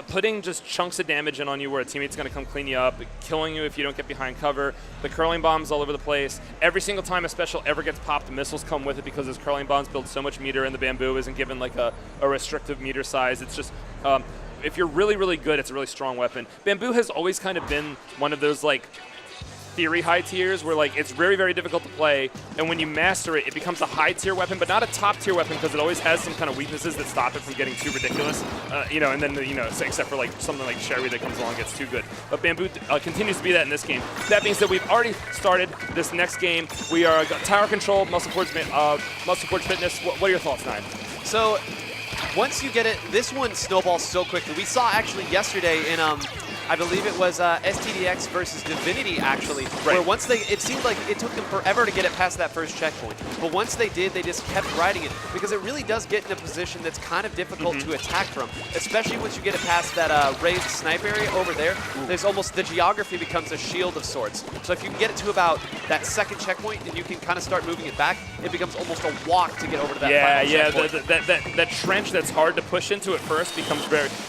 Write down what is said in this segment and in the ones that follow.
putting just chunks of damage in on you where a teammate's going to come clean you up, killing you if you don't get behind cover, the curling bombs all over the place. Every single time a special ever gets popped, the missiles come with it because those curling bombs build so much meter and the bamboo isn't given like a restrictive meter size. It's just, if you're really, really good, it's a really strong weapon. Bamboo has always kind of been one of those like theory high tiers where like it's very, very difficult to play, and when you master it, it becomes a high tier weapon, but not a top tier weapon because it always has some kind of weaknesses that stop it from getting too ridiculous, you know, and then, you know, except for like something like Sherry that comes along and gets too good. But Bamboo continues to be that in this game. That being said, we've already started this next game. We are tower control, muscle forge fitness. What are your thoughts, Nine? So once you get it, this one snowballs so quickly. We saw actually yesterday in I believe it was STDX versus Divinity, actually, where once it seemed like it took them forever to get it past that first checkpoint. But once they did, they just kept riding it, because it really does get in a position that's kind of difficult to attack from, especially once you get it past that raised snipe area over there. There's almost, the geography becomes a shield of sorts. So if you can get it to about that second checkpoint and you can kind of start moving it back, it becomes almost a walk to get over to that final checkpoint. That trench that's hard to push into at first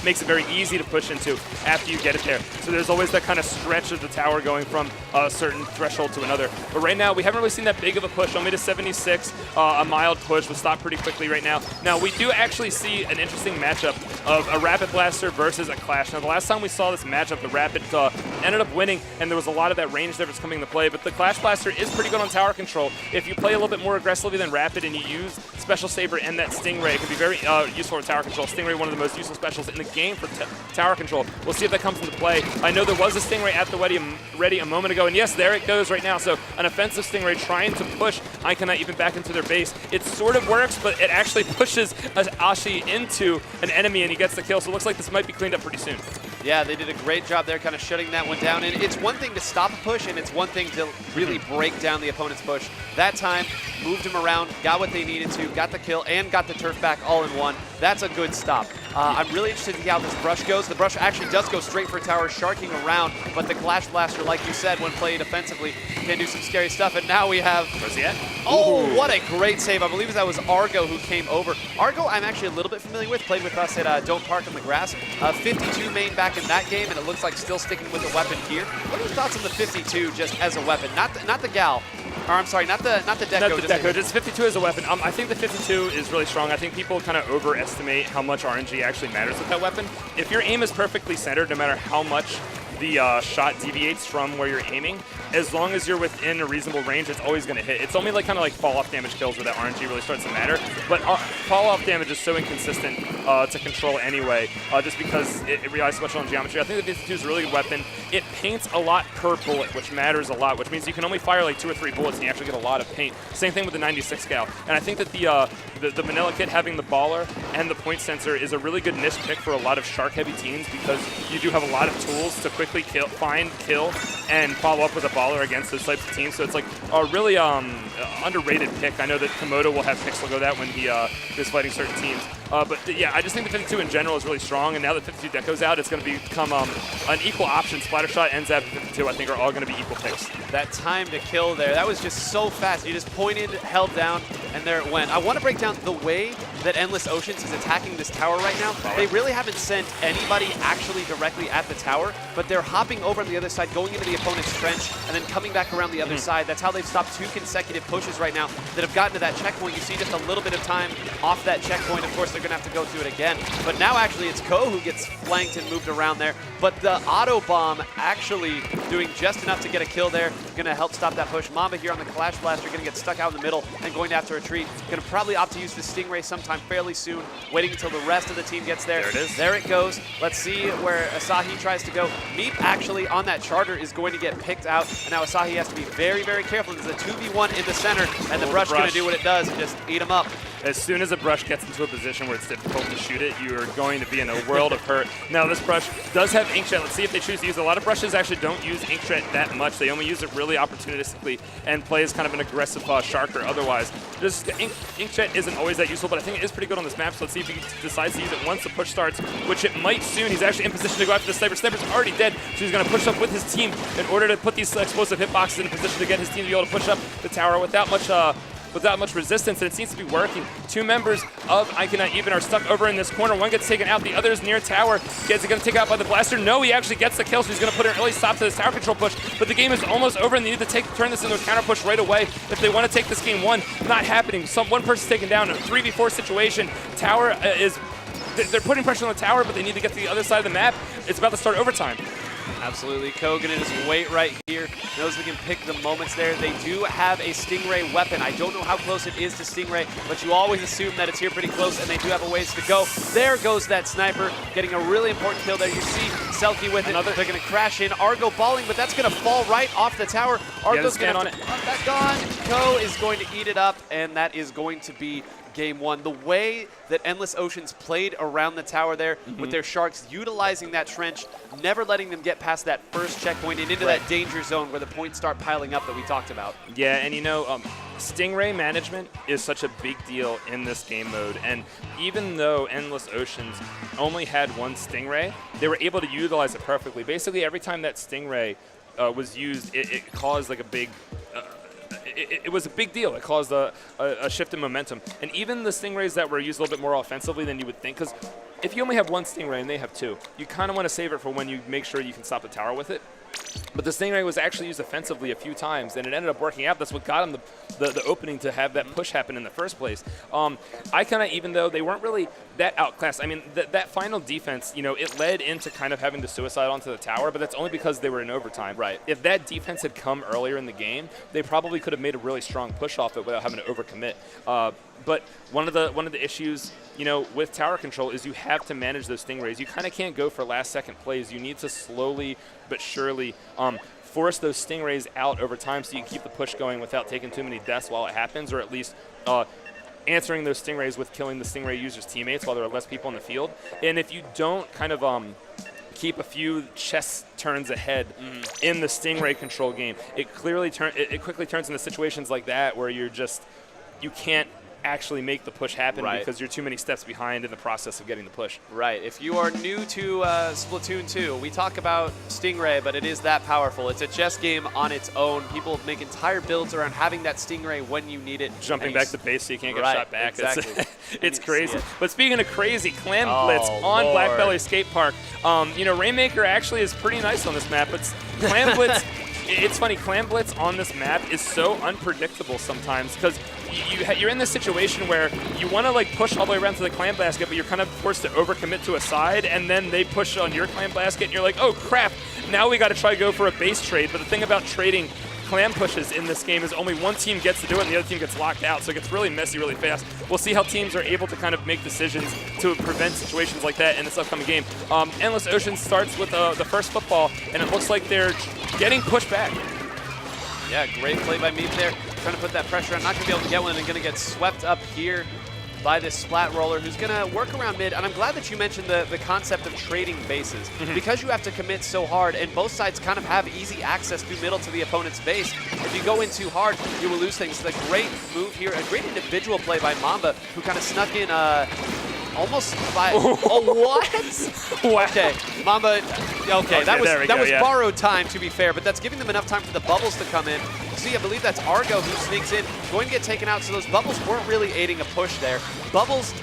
makes it very easy to push into after you get it there. So there's always that kind of stretch of the tower going from a certain threshold to another. But right now, we haven't really seen that big of a push, only to 76. A mild push was stopped pretty quickly right now. Now, we do actually see an interesting matchup of a Rapid Blaster versus a Clash. Now, the last time we saw this matchup, the Rapid ended up winning, and there was a lot of that range difference coming into play. But the Clash Blaster is pretty good on tower control. If you play a little bit more aggressively than Rapid and you use Special Saber and that Stingray, it can be very useful for tower control. Stingray, one of the most useful specials in the game for tower control. We'll see if that comes into play. I know there was a Stingray at the ready a moment ago, and yes, there it goes right now. So an offensive Stingray trying to push Ikannot even back into their base. It sort of works, but it actually pushes Ashi into an enemy, and he gets the kill. So it looks like this might be cleaned up pretty soon. Yeah, they did a great job there kind of shutting that one down. And it's one thing to stop a push, and it's one thing to really break down the opponent's push. That time, moved him around, got what they needed to, got the kill, and got the turf back all in one. That's a good stop. I'm really interested to see how this brush goes. The brush actually does go straight for tower, sharking around, but the Clash Blaster, like you said, when played offensively, can do some scary stuff. And now we have... Where's he at? Oh, what a great save. I believe that was Argo who came over. Argo, I'm actually a little bit familiar with. Played with us at Don't Park on the Grass. 52 main back in that game, and it looks like still sticking with the weapon here. What are your thoughts on the 52 just as a weapon? Not the Gal. Or I'm sorry, not the Deco. Not the Deco, just 52 as a weapon. I think the 52 is really strong. I think people kind of overestimate how much RNG actually matters with that weapon. If your aim is perfectly centered, no matter how much the shot deviates from where you're aiming, as long as you're within a reasonable range, it's always going to hit. It's only like kind of like fall-off damage kills where that RNG really starts to matter. But fall-off damage is so inconsistent to control anyway, just because it relies so much on geometry. I think the 52 is a really good weapon. It paints a lot per bullet, which matters a lot, which means you can only fire like 2 or 3 bullets and you actually get a lot of paint. Same thing with the 96 cal. And I think that the vanilla kit having the baller and the point sensor is a really good niche pick for a lot of shark-heavy teams, because you do have a lot of tools to quickly find, kill, and follow up with a baller against those types of teams. So it's like a really underrated pick. I know that Komodo will have Pixel go that when he is fighting certain teams. But yeah, I just think the 52 in general is really strong, and now that 52 Deco's out, it's going to become an equal option. Splattershot, NZAP, 52, I think are all going to be equal picks. That time to kill there, that was just so fast. You just pointed, held down, and there it went. I want to break down the way that Endless Oceans is attacking this tower right now. They really haven't sent anybody actually directly at the tower, but they're hopping over on the other side, going into the opponent's trench, and then coming back around the other side. That's how they've stopped 2 consecutive pushes right now that have gotten to that checkpoint. You see just a little bit of time off that checkpoint. Of course, they're going to have to go through it again. But now actually it's Ko who gets flanked and moved around there. But the auto bomb actually doing just enough to get a kill there. Going to help stop that push. Mamba here on the Clash Blaster going to get stuck out in the middle and going to have to retreat. Going to probably opt to use the Stingray sometime fairly soon, waiting until the rest of the team gets there. There it is. There it goes. Let's see where Asahi tries to go. Meep actually on that charter is going to get picked out, and now Asahi has to be very, very careful. There's a 2v1 in the center, and the brush is going to do what it does and just eat him up. As soon as a brush gets into a position where it's difficult to shoot it, you are going to be in a world of hurt. Now, this brush does have Inkjet. Let's see if they choose to use it. A lot of brushes actually don't use Inkjet that much. They only use it really opportunistically and play as kind of an aggressive sharker otherwise. Just Inkjet isn't always that useful, but I think it is pretty good on this map. So let's see if he decides to use it once the push starts, which it might soon. He's actually in position to go after the Sniper. Sniper's already dead, so he's going to push up with his team in order to put these explosive hitboxes in a position to get his team to be able to push up the tower without much without much resistance, and it seems to be working. Two members of Ikannot even are stuck over in this corner. One gets taken out, the other is near tower. Is he going to take out by the blaster? No, he actually gets the kill, so he's going to put an early stop to this tower control push, but the game is almost over, and they need to turn this into a counter push right away if they want to take this game one. Not happening. One person's taken down. A 3v4 situation. Tower they're putting pressure on the tower, but they need to get to the other side of the map. It's about to start overtime. Absolutely. Kogan in his weight right here. Knows they can pick the moments there. They do have a Stingray weapon. I don't know how close it is to Stingray, but you always assume that it's here pretty close, and they do have a ways to go. There goes that sniper, getting a really important kill there. You see Selkie with it. They're going to crash in. Argo balling, but that's going to fall right off the tower. Argo's going to have to put that on. Ko is going to eat it up, and that is going to be game one. The way that Endless Oceans played around the tower there with their Sharks, utilizing that trench, never letting them get past that first checkpoint and into that danger zone where the points start piling up that we talked about. Yeah, and you know, Stingray management is such a big deal in this game mode, and even though Endless Oceans only had one Stingray, they were able to utilize it perfectly. Basically, every time that Stingray was used, it caused like a big it was a big deal. It caused a shift in momentum. And even the Stingrays that were used a little bit more offensively than you would think, because if you only have one Stingray and they have two, you kind of want to save it for when you make sure you can stop the tower with it. But the Stingray was actually used offensively a few times, and it ended up working out. That's what got him the opening to have that push happen in the first place. Ikannot, even though they weren't really that outclassed, I mean, that final defense, you know, it led into kind of having to suicide onto the tower, but that's only because they were in overtime. Right. If that defense had come earlier in the game, they probably could have made a really strong push off it without having to overcommit. But one of the issues, you know, with tower control is you have to manage those Stingrays. You kind of can't go for last-second plays. You need to slowly but surely force those Stingrays out over time so you can keep the push going without taking too many deaths while it happens, or at least answering those Stingrays with killing the Stingray users' teammates while there are less people in the field. And if you don't kind of keep a few chess turns ahead in the Stingray control game, it quickly turns into situations like that where you can't actually make the push happen because you're too many steps behind in the process of getting the push. Right. If you are new to Splatoon 2, we talk about Stingray, but it is that powerful. It's a chess game on its own. People make entire builds around having that Stingray when you need it. Jumping back to base so you can't get shot back. Exactly. It's crazy. But speaking of crazy, Clam Blitz on Blackbelly Skate Park. You know, Rainmaker actually is pretty nice on this map, but Clam Blitz, it's funny, Clam Blitz on this map is so unpredictable sometimes because you're in this situation where you want to like push all the way around to the clam basket, but you're kind of forced to overcommit to a side, and then they push on your clam basket, and you're like, oh crap, now we got to try to go for a base trade. But the thing about trading clam pushes in this game is only one team gets to do it, and the other team gets locked out, so it gets really messy really fast. We'll see how teams are able to kind of make decisions to prevent situations like that in this upcoming game. Endless Ocean starts with the first football, and it looks like they're getting pushed back. Yeah, great play by Meep there. Trying to put that pressure on. Not going to be able to get one, and going to get swept up here by this Splat Roller, who's going to work around mid. And I'm glad that you mentioned the concept of trading bases. Because you have to commit so hard, and both sides kind of have easy access through middle to the opponent's base. If you go in too hard, you will lose things. It's a great move here. A great individual play by Mamba, who kind of snuck in almost by... Oh, what? Wow. Okay, Mamba... Okay, that was yeah. borrowed time, to be fair, but that's giving them enough time for the bubbles to come in. See, I believe that's Argo who sneaks in, going to get taken out, so those bubbles weren't really aiding a push there. Bubbles,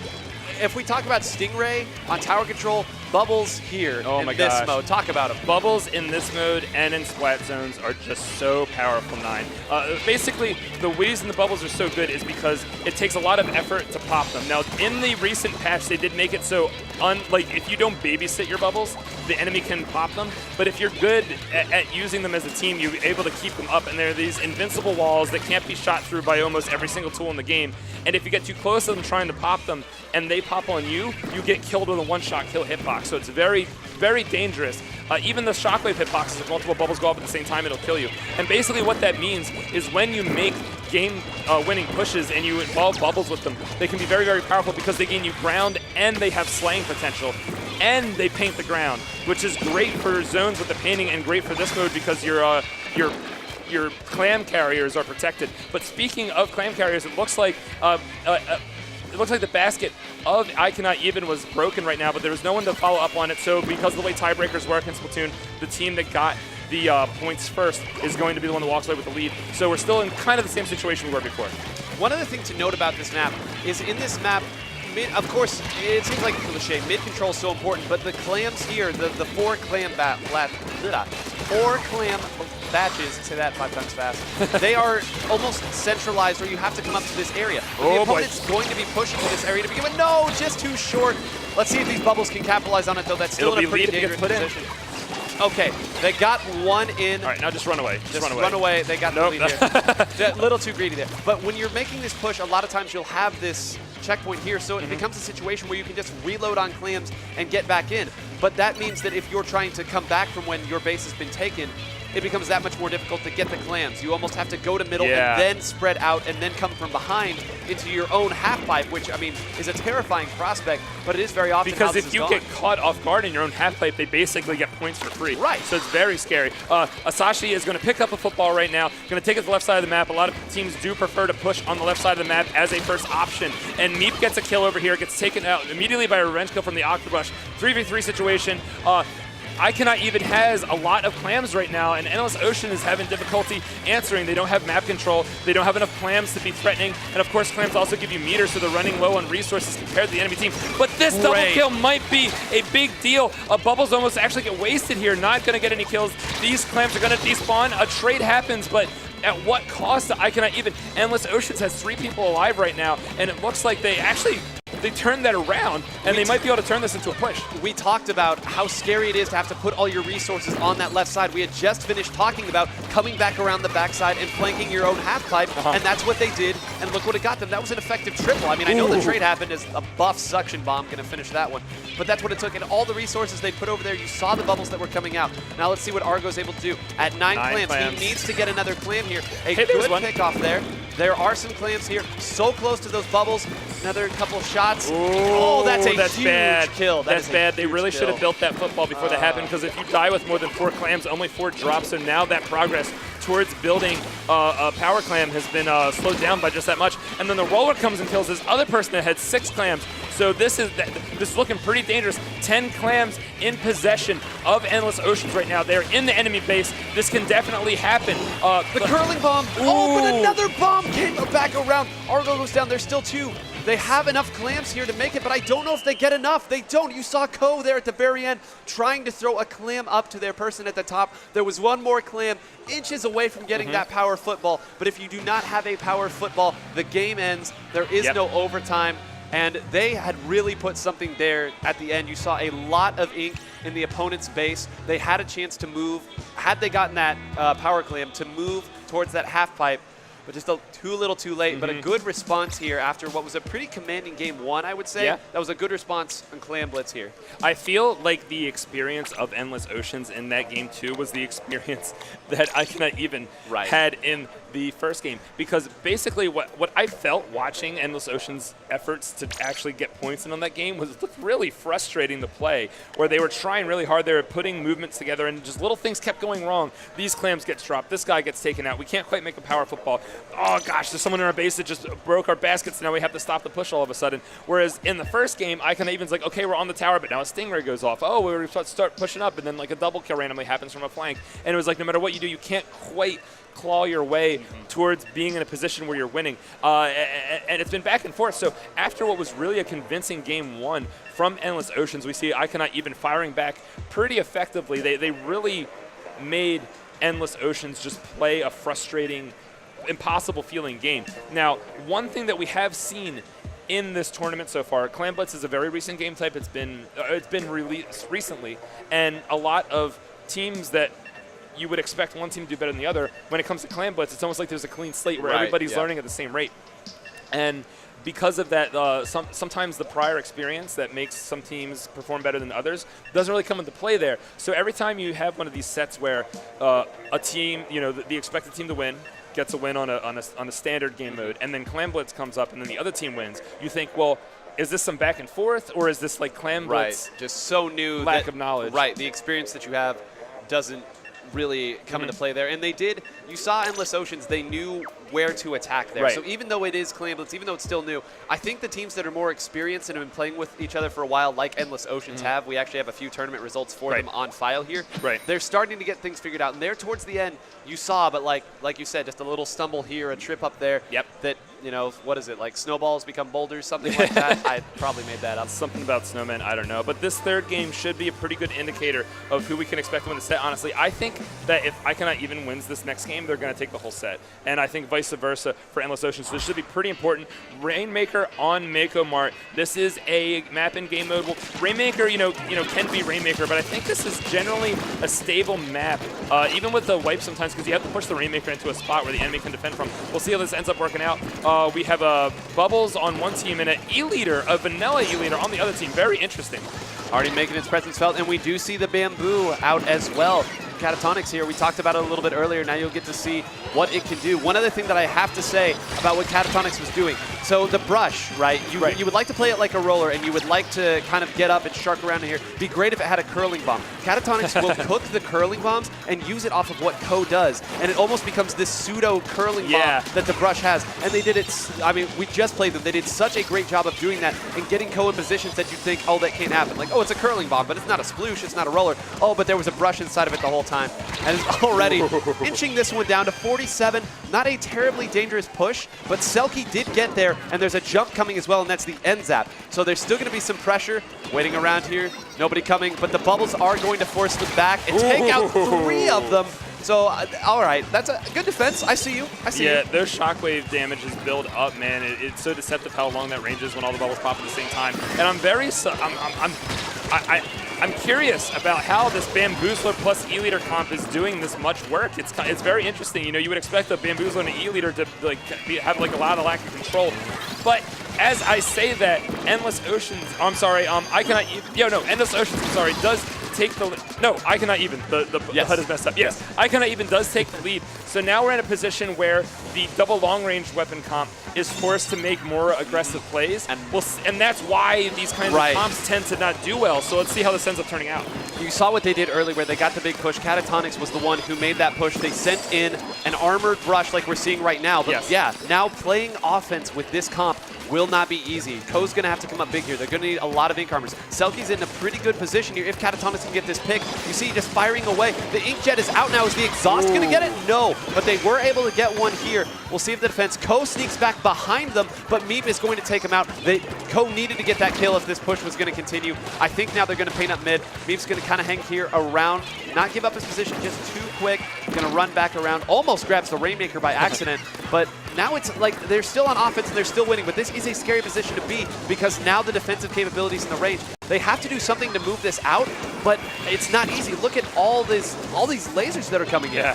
if we talk about Stingray on tower control, Bubbles here in this mode. Talk about them. Bubbles in this mode and in Splat Zones are just so powerful, 9. Basically, the reason the Bubbles are so good is because it takes a lot of effort to pop them. Now, in the recent patch, they did make it so, like, if you don't babysit your Bubbles, the enemy can pop them. But if you're good at using them as a team, you're able to keep them up. And there are these invincible walls that can't be shot through by almost every single tool in the game. And if you get too close to them trying to pop them, and they pop on you, you get killed with a one-shot kill hitbox. So it's very, very dangerous. Even the shockwave hitboxes, if multiple bubbles go up at the same time, it'll kill you. And basically what that means is when you make game-winning pushes and you involve bubbles with them, they can be very, very powerful because they gain you ground and they have slaying potential. And they paint the ground, which is great for zones with the painting and great for this mode because your clam carriers are protected. But speaking of clam carriers, it looks like the basket of Ikannot even was broken right now, but there was no one to follow up on it. So because of the way tiebreakers work in Splatoon, the team that got the points first is going to be the one that walks away with the lead. So we're still in kind of the same situation we were before. One other thing to note about this map is in this map, of course, it seems like a cliche. Mid control is so important, but the clams here, the 4 clam batches, say that 5 times fast, they are almost centralized where you have to come up to this area. The opponent's going to be pushing to this area to begin with. No, just too short. Let's see if these bubbles can capitalize on it, though. That's still in a pretty dangerous position. Okay, they got one in. All right, now just run away. Just run away. They got the lead here. A little too greedy there. But when you're making this push, a lot of times you'll have this checkpoint here, so it becomes a situation where you can just reload on clams and get back in. But that means that if you're trying to come back from when your base has been taken, it becomes that much more difficult to get the clams. You almost have to go to middle and then spread out and then come from behind into your own half pipe, which, I mean, is a terrifying prospect, but it is very often because if you get caught off guard in your own half pipe, they basically get points for free. Right. So it's very scary. Asashi is going to pick up a football right now, going to take it to the left side of the map. A lot of teams do prefer to push on the left side of the map as a first option. And Meep gets a kill over here, gets taken out immediately by a revenge kill from the Octobrush. 3v3 situation. Ikannot even has a lot of clams right now, and Endless Ocean is having difficulty answering. They don't have map control. They don't have enough clams to be threatening. And of course, clams also give you meters, so they're running low on resources compared to the enemy team. But this double kill might be a big deal. Bubbles almost actually get wasted here. Not going to get any kills. These clams are going to despawn. A trade happens, but at what cost to Ikannot even? Endless Oceans has 3 people alive right now, and it looks like they turned that around, and they might be able to turn this into a push. We talked about how scary it is to have to put all your resources on that left side. We had just finished talking about coming back around the backside and flanking your own half pipe, and that's what they did, and look what it got them. That was an effective triple. I mean, I know the trade happened as a buff suction bomb going to finish that one, but that's what it took, and all the resources they put over there, you saw the bubbles that were coming out. Now let's see what Argo's able to do. At 9 clams, he needs to get another clam here. A good pickoff there. There are some clams here, so close to those bubbles. Another couple shots. Oh, that's a huge kill. That's bad. They really should have built that football before that happened, because if you die with more than 4 clams, only 4 drops. So now that progress towards building a power clam has been slowed down by just that much. And then the roller comes and kills this other person that had 6 clams. So this is looking pretty dangerous. 10 clams in possession of Endless Oceans right now. They're in the enemy base. This can definitely happen. The curling bomb. Oh, but another bomb came back around. Argo goes down. There's still 2. They have enough clams here to make it, but I don't know if they get enough. They don't. You saw Ko there at the very end trying to throw a clam up to their person at the top. There was one more clam inches away from getting that power football, but if you do not have a power football, the game ends. There is no overtime, and they had really put something there at the end. You saw a lot of ink in the opponent's base. They had a chance to move, had they gotten that power clam, to move towards that half pipe, but just too little too late. But a good response here after what was a pretty commanding game 1, I would say. Yeah. That was a good response on Clam Blitz here. I feel like the experience of Endless Oceans in that game 2 was the experience that Ikannot even had in the first game, because basically what I felt watching Endless Ocean's efforts to actually get points in on that game was really frustrating to play, where they were trying really hard. They were putting movements together, and just little things kept going wrong. These clams get dropped. This guy gets taken out. We can't quite make a power football. Oh gosh, there's someone in our base that just broke our baskets. Now we have to stop the push all of a sudden. Whereas in the first game, Ikannot even's like, okay, we're on the tower, but now a Stingray goes off. Oh, we're about to start pushing up, and then like a double kill randomly happens from a flank. And it was like, no matter what you do, you can't quite claw your way towards being in a position where you're winning. And it's been back and forth. So after what was really a convincing game 1 from Endless Oceans, we see Ikannot even firing back pretty effectively. They really made Endless Oceans just play a frustrating, impossible feeling game. Now, one thing that we have seen in this tournament so far, Clam Blitz is a very recent game type. It's been released recently, and a lot of teams that you would expect one team to do better than the other. When it comes to Clam Blitz, it's almost like there's a clean slate where everybody's learning at the same rate. And because of that, sometimes the prior experience that makes some teams perform better than others doesn't really come into play there. So every time you have one of these sets where a team, the expected team to win gets a win on a standard game mode, and then Clam Blitz comes up and then the other team wins, you think, well, is this some back and forth, or is this like Clam Blitz? Just so new. Lack of knowledge. The experience that you have doesn't really come into play there. And they did, you saw Endless Oceans, they knew where to attack there. Right. So even though it is Clan Blitz, even though it's still new, I think the teams that are more experienced and have been playing with each other for a while, like Endless Oceans have, we actually have a few tournament results for them on file here. They're starting to get things figured out. And there towards the end, you saw, but like you said, just a little stumble here, a trip up there. That, you know, what is it, like snowballs become boulders, something like that? I probably made that up. Something about snowmen, I don't know. But this third game should be a pretty good indicator of who we can expect to win the set. Honestly, I think that if Ikannot even wins this next game, they're going to take the whole set. And I think vice versa for Endless Oceans. So this should be pretty important. Rainmaker on Mako Mart. This is a map in game mode. Well, Rainmaker, you know, can be Rainmaker, but I think this is generally a stable map, even with the wipe sometimes, because you have to push the Rainmaker into a spot where the enemy can defend from. We'll see how this ends up working out. We have Bubbles on one team and an E-Leader, a vanilla E-Leader on the other team. Very interesting. Already making its presence felt, and we do see the Bamboo out as well. Catatonics here, we talked about it a little bit earlier. Now you'll get to see what it can do. One other thing that I have to say about what Catatonics was doing. So the brush, right? You would like to play it like a roller, and you would like to kind of get up and shark around in here. Be great if it had a curling bomb. Catatonics will cook the curling bombs and use it off of what Ko does, and it almost becomes this pseudo curling bomb that the brush has. And they did it, I mean, we just played them. They did such a great job of doing that and getting Ko in positions that you think, oh, that can't happen. Like, oh, it's a curling bomb, but it's not a sploosh, it's not a roller. Oh, but there was a brush inside of it the whole time. And it's already inching this one down to 47. Not a terribly dangerous push, but Selkie did get there, and there's a jump coming as well, and that's the end zap. So there's still going to be some pressure waiting around here. Nobody coming, but the Bubbles are going to force them back and take out 3 of them. So, all right, that's a good defense. I see you. I see you. Yeah, their shockwave damage is built up, man. It's so deceptive how long that range is when all the bubbles pop at the same time. And I'm very, I'm curious about how this Bamboozler plus E-Leader comp is doing this much work. It's very interesting. You know, you would expect a Bamboozler and an E-Leader to like have like a lot of lack of control, but as I say that, Endless Oceans, I'm sorry, Endless Oceans, I'm sorry, does take the, no, Ikannot even, the HUD is messed up. Yes, Ikannot even does take the lead. So now we're in a position where the double long-range weapon comp is forced to make more aggressive plays, and that's why these kinds of comps tend to not do well. So let's see how this ends up turning out. You saw what they did earlier where they got the big push. Catatonics was the one who made that push. They sent in an armored brush like we're seeing right now. But yeah, now playing offense with this comp will not be easy. Ko's going to have to come up big here. They're going to need a lot of ink armors. Selkie's in a pretty good position here. If Catatonics can get this pick, you see just firing away. The Inkjet is out now. Is the exhaust going to get it? No, but they were able to get one here. We'll see if the defense. Ko sneaks back behind them, but Meep is going to take him out. Ko needed to get that kill if this push was going to continue. I think now they're going to paint up mid. Meep's going to kind of hang here around, not give up his position just too quick. Going to run back around. Almost grabs the Rainmaker by accident, but now it's like they're still on offense and they're still winning, but this is a scary position to be because now the defensive capabilities in the range, they have to do something to move this out, but it's not easy. Look at all these lasers that are coming in.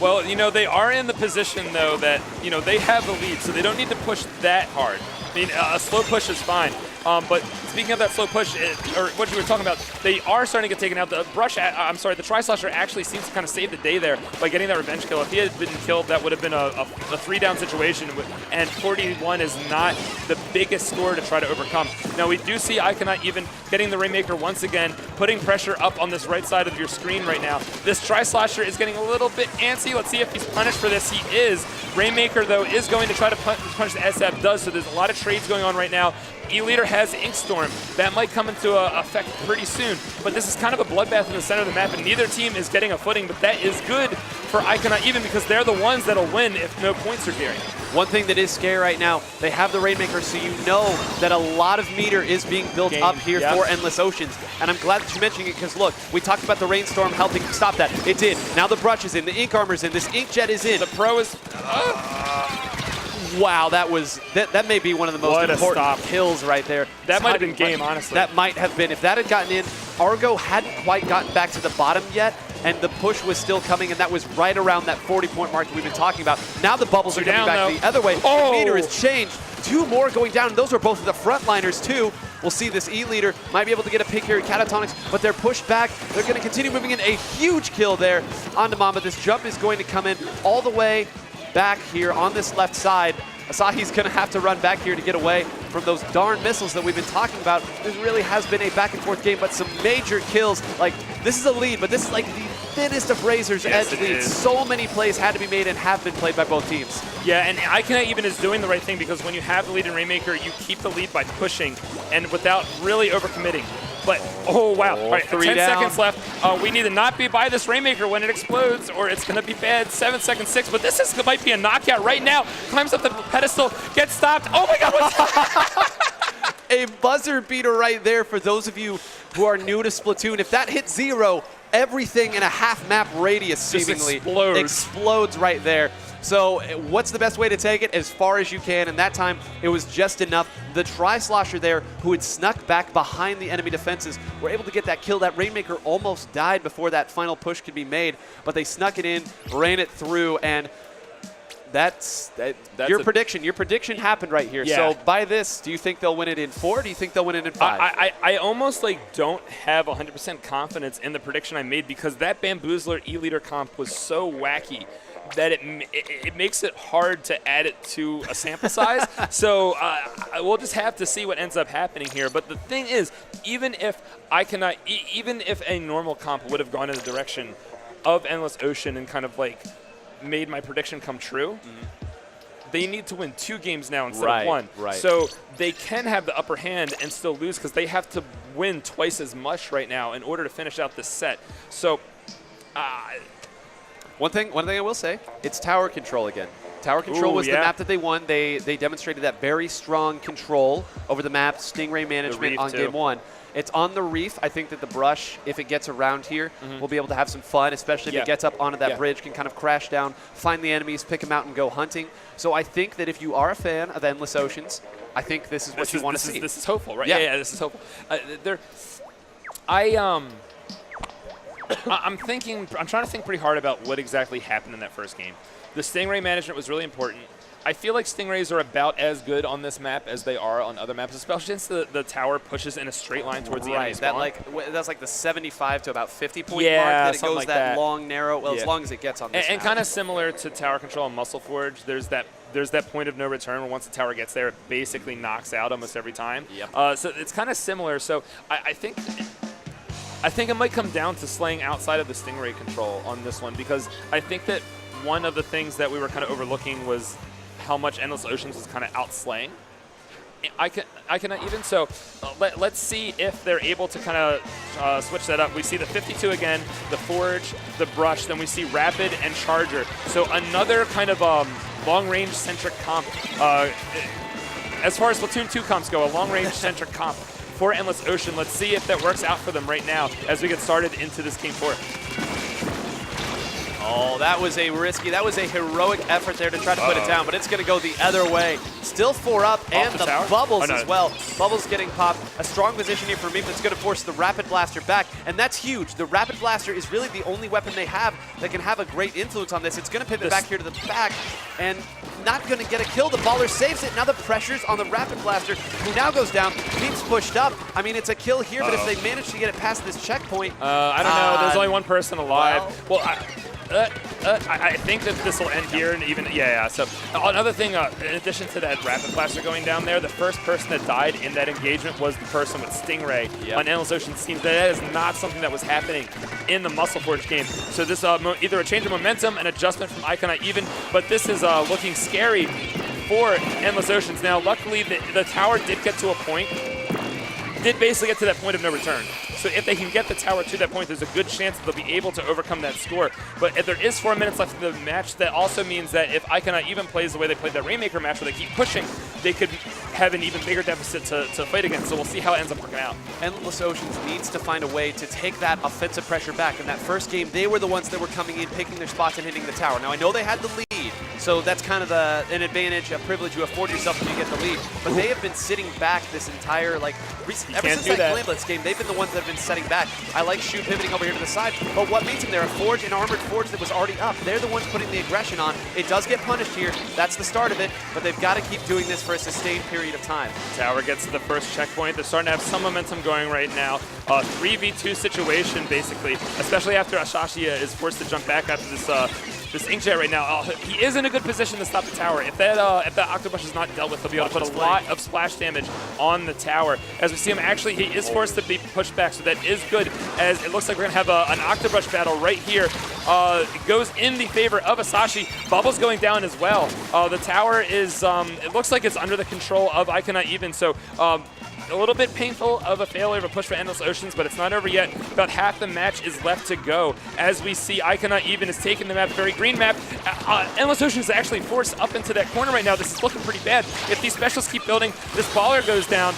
Well, you know, they are in the position, though, that, you know, they have the lead, so they don't need to push that hard. I mean, a slow push is fine. But speaking of that slow push, or what you were talking about, they are starting to get taken out. The brush, I'm sorry, the Tri-Slasher actually seems to kind of save the day there by getting that revenge kill. If he had been killed, that would have been a 3-down situation, and 41 is not the biggest score to try to overcome. Now, we do see Ikannot even getting the Rainmaker once again, putting pressure up on this right side of your screen right now. This Tri-Slasher is getting a little bit antsy. Let's see if he's punished for this. He is. Rainmaker, though, is going to try to punish the SF does, so there's a lot of trades going on right now. E-Leader has Inkstorm. That might come into effect pretty soon, but this is kind of a bloodbath in the center of the map, and neither team is getting a footing, but that is good for Ikannot even because they're the ones that'll win if no points are carried. One thing that is scary right now, they have the Rainmaker, so you know that a lot of meter is being built up here for Endless Oceans. And I'm glad that you're mentioning it because, look, we talked about the Rainstorm helping stop that. It did. Now the brush is in, the ink armor's in, this Inkjet is in. The Pro is... Wow, that may be one of the most important kills right there. That might have been game, honestly. That might have been. If that had gotten in, Argo hadn't quite gotten back to the bottom yet, and the push was still coming, and that was right around that 40-point mark that we've been talking about. Now the bubbles are coming back the other way. The meter has changed. 2 more going down, and those are both of the frontliners, too. We'll see this E-Leader might be able to get a pick here at Catatonics, but they're pushed back. They're going to continue moving in. A huge kill there onto Mamba. This jump is going to come in all the way back here on this left side. Asahi's going to have to run back here to get away from those darn missiles that we've been talking about. This really has been a back-and-forth game, but some major kills. Like, this is a lead, but this is like the thinnest of razor's edge leads. So many plays had to be made and have been played by both teams. Yeah, and Ikannot even is doing the right thing, because when you have the lead in Rainmaker, you keep the lead by pushing and without really overcommitting. But, oh, wow. All right, 10 seconds left. We need to not be by this Rainmaker when it explodes, or it's going to be bad. 7 seconds, 6. But this might be a knockout right now. Climbs up the pedestal, gets stopped. Oh, my God. What's A buzzer beater right there for those of you who are new to Splatoon. If that hits 0, everything in a half-map radius seemingly explodes right there. So what's the best way to take it? As far as you can, and that time it was just enough. The Tri-Slosher there, who had snuck back behind the enemy defenses, were able to get that kill. That Rainmaker almost died before that final push could be made, but they snuck it in, ran it through, and that's your prediction. Your prediction happened right here. Yeah. So by this, do you think they'll win it in 4? Or do you think they'll win it in 5? I almost like don't have 100% confidence in the prediction I made, because that Bamboozler E-Leader comp was so wacky that it makes it hard to add it to a sample size. So we'll just have to see what ends up happening here. But the thing is, even if a normal comp would have gone in the direction of Endless Ocean and kind of like made my prediction come true, they need to win 2 games now instead of 1. Right. So they can have the upper hand and still lose, because they have to win twice as much right now in order to finish out this set. So One thing I will say, it's tower control again. Tower control was the map that they won. They demonstrated that very strong control over the map, Stingray management on game 1. It's on the reef. I think that the brush, if it gets around here, will be able to have some fun, especially if it gets up onto that bridge, can kind of crash down, find the enemies, pick them out, and go hunting. So I think that if you are a fan of Endless Oceans, I think this is what you want to see. This is hopeful, right? Yeah, this is hopeful. I'm trying to think pretty hard about what exactly happened in that first game. The Stingray management was really important. I feel like Stingrays are about as good on this map as they are on other maps, especially since the tower pushes in a straight line towards the enemy spawn. That's like the 75 to about 50 point Yeah, mark that it something goes like that that. long, narrow, well, as long as it gets on this And map. kind of similar to tower control and Muscle Forge, there's that point of no return where once the tower gets there, it basically knocks out almost every time. So it's kind of similar. So I think it might come down to slaying outside of the Stingray control on this one, because I think that one of the things that we were kind of overlooking was how much Endless Oceans was kind of outslaying Ikannot even. So let's see if they're able to kind of switch that up. We see the 52 again, the Forge, the Brush, then we see Rapid and Charger. So another kind of long-range centric comp. As far as Splatoon 2 comps go, a long-range centric comp for Endless Ocean. Let's see if that works out for them right now as we get started into this game 4. Oh, that was a heroic effort there to try to put it down, but it's going to go the other way. Still 4 up, and the Bubbles as well. Bubbles getting popped. A strong position here for me, but it's going to force the Rapid Blaster back, and that's huge. The Rapid Blaster is really the only weapon they have that can have a great influence on this. It's going to pivot back here to the back, and not going to get a kill. The Baller saves it. Now the pressure's on the Rapid Blaster, who now goes down. Keeps pushed up. I mean, it's a kill here, but if they manage to get it past this checkpoint... I don't know. There's only one person alive. I think that this will end here, and even So another thing, in addition to that Rapid Blaster going down there, the first person that died in that engagement was the person with Stingray on Endless Ocean. Seems that is not something that was happening in the Muscle Forge game. So this either a change of momentum, an adjustment from Ikannot even, but this is looking scary for Endless Oceans. Now, luckily, the tower did get to a point. Did basically get to that point of no return. So if they can get the tower to that point, there's a good chance that they'll be able to overcome that score. But if there is 4 minutes left in the match, that also means that if Ikannot even plays the way they played that Rainmaker match, where they keep pushing, they could have an even bigger deficit to fight against. So we'll see how it ends up working out. Endless Oceans needs to find a way to take that offensive pressure back. In that first game, they were the ones that were coming in, picking their spots and hitting the tower. Now, I know they had the lead, so that's kind of an advantage, a privilege you afford yourself when you get the lead. But they have been sitting back this entire, ever since that Glamblitz game, they've been the ones that have been setting back. I like Shu pivoting over here to the side, but what means him there? A Forge, an armored Forge that was already up. They're the ones putting the aggression on. It does get punished here. That's the start of it, but they've got to keep doing this for a sustained period of time. Tower gets to the first checkpoint. They're starting to have some momentum going right now. 3v2 situation, basically, especially after Ashashia is forced to jump back after this this Inkjet right now, he is in a good position to stop the tower. If that Octobrush is not dealt with, he'll be able to put a lot of splash damage on the tower. As we see him, actually, he is forced to be pushed back, so that is good, as it looks like we're going to have an Octobrush battle right here. It goes in the favor of Asahi. Bubble's going down as well. The tower is, it looks like it's under the control of Ikannot even, so a little bit painful of a failure of a push for Endless Oceans, but it's not over yet. About half the match is left to go. As we see, Ikannot even is taking the map, very green map. Endless Oceans is actually forced up into that corner right now. This is looking pretty bad. If these specials keep building, this baller goes down.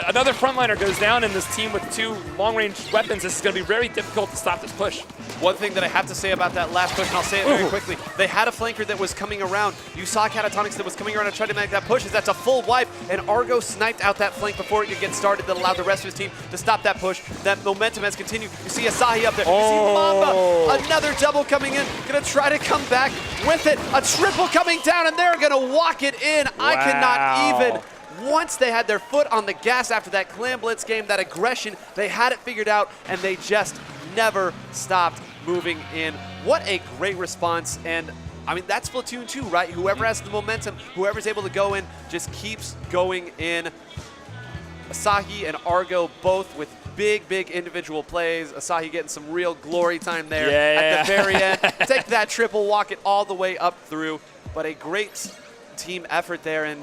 Another frontliner goes down, and this team with 2 long-range weapons, this is going to be very difficult to stop this push. One thing that I have to say about that last push, and I'll say it very quickly, they had a flanker that was coming around. You saw Catatonics that was coming around and trying to make that push. That's a full wipe, and Argo sniped out that flank before it could get started. That allowed the rest of his team to stop that push. That momentum has continued. You see Asahi up there. You see Mamba, another double coming in, going to try to come back with it. A triple coming down, and they're going to walk it in. Wow. I cannot even. Once they had their foot on the gas after that Clan Blitz game, that aggression, they had it figured out, and they just never stopped moving in. What a great response, and I mean, that's Splatoon 2, right? Whoever has the momentum, whoever's able to go in, just keeps going in. Asahi and Argo both with big, big individual plays. Asahi getting some real glory time there at the very end. Take that triple, walk it all the way up through, but a great team effort there, and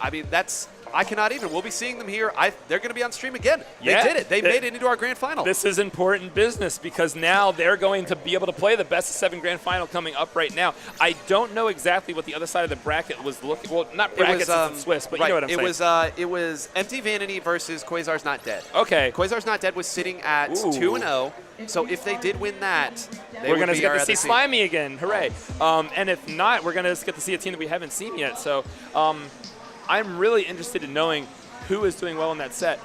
I mean, that's Ikannot even. We'll be seeing them here. They're going to be on stream again. They did it. They made it into our grand final. This is important business because now they're going to be able to play the best of 7 grand final coming up right now. I don't know exactly what the other side of the bracket was looking. Well, not brackets, it's Swiss, but you know what I'm saying. It was Empty Vanity versus Quasar's Not Dead. Okay. Quasar's Not Dead was sitting at 2-0. So if they did win that, we're going to get to see Slimy again. Hooray. And if not, we're going to get to see a team that we haven't seen yet. So I'm really interested in knowing who is doing well in that set.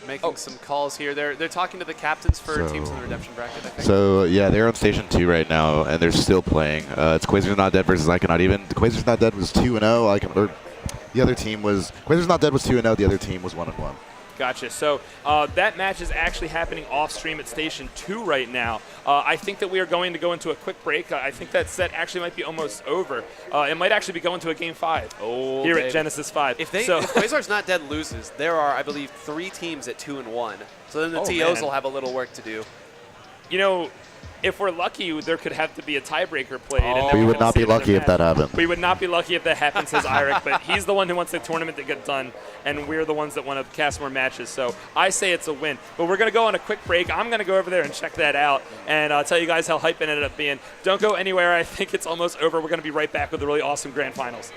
Making some calls here. They're talking to the captains for teams in the redemption bracket, I think. So, yeah, they're on Station 2 right now, and they're still playing. It's Quasar's Not Dead versus Ikannot even. Quasar's Not Dead was 2-0. The other team was Quasar's Not Dead was 2-0. The other team was 1-1. Gotcha. So that match is actually happening off stream at Station 2 right now. I think that we are going to go into a quick break. I think that set actually might be almost over. It might actually be going to a Game 5 here at Genesis 5. If Quasar's Not Dead loses, there are, I believe, 3 teams at 2-1. So then the TOs will have a little work to do. You know, if we're lucky, there could have to be a tiebreaker played. And then we would not be lucky if that happened. We would not be lucky if that happened, says Eirik, but he's the one who wants the tournament to get done, and we're the ones that want to cast more matches. So I say it's a win. But we're going to go on a quick break. I'm going to go over there and check that out and tell you guys how hype it ended up being. Don't go anywhere. I think it's almost over. We're going to be right back with the really awesome grand finals.